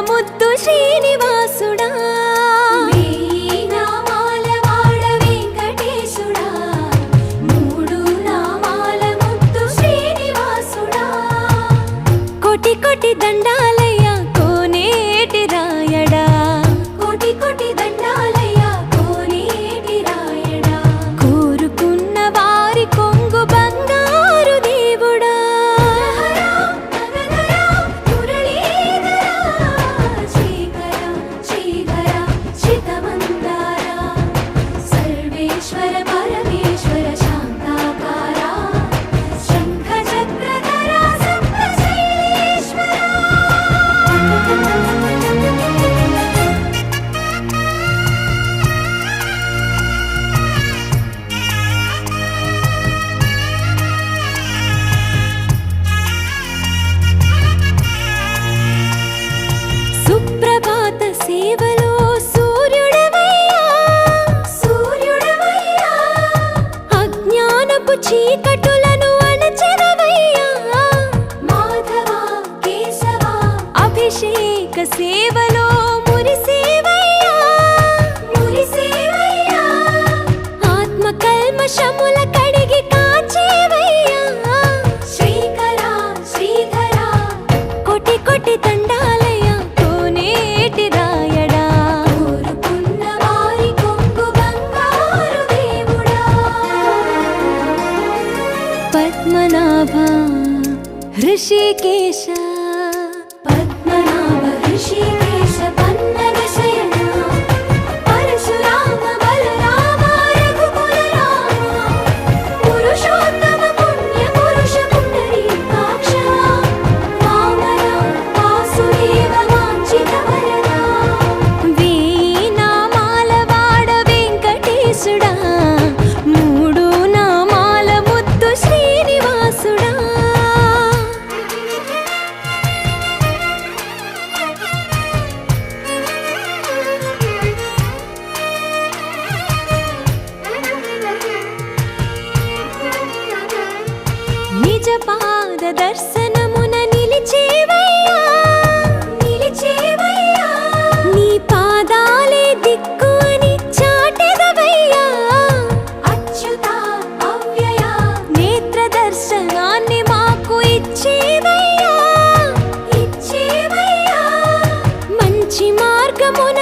ముద్దు శ్రీనివాసుడా వేయి నామాల వాడ వెంకటేశుడా మూడు నామాల ముద్దు శ్రీనివాసుడా కోటి కోటి దండాలయ్యా కోనేటి రాయడా కోటి కోటి దండాలయ్యా కోనేటి రాయడా కోరుకున్న వారి కొంగు బంగారు దేవుడా సర్వేశ్వర పరమేశ్వర శాంతాకారా శంఖ చక్రధరా సప్తశైలేశ్వరా సుప్రభాత సేవలో సూర్యుడవయ్యా సూర్యుడవయ్యా అజ్ఞానపు చీకటులను అణచెదవయ్యా మాధవ కేశవ అభిషేక సేవలో మురిసేవయ్యా మురిసేవయ్యా ఆత్మ కల్మషముల కడిగి కాచేవయ్యా శ్రీకర శ్రీధర కోటి కోటి దండాలయ్యా కోనేటి రాయడా కోరుకున్న వారి కొంగు బంగారు దేవుడా పద్మనాభ హృషికేశ పద్మనాభ ఋషికేశ పన్నగ శయన పరశురామ బలరామ రఘుకుల రామ పురుషోత్తమ పుణ్య పురుష పుండరీకాక్ష వామన వాసుదేవ వాంఛిత వరదా వేయి నామాల వాడ వెంకటేశుడా మూడు నామాల ముద్దు శ్రీనివాసుడా నిజ పాద దర్శనమున నిలిచేవయ్యా నిలిచేవయ్యా నీ పాదాలే దిక్కు అని చాటెదవయ్యా అచ్యుత అవ్యయ నేత్ర దర్శనాన్ని మాకు ఇచ్చేవయ్యా ఇచ్చేవయ్యా మంచి మార్గమున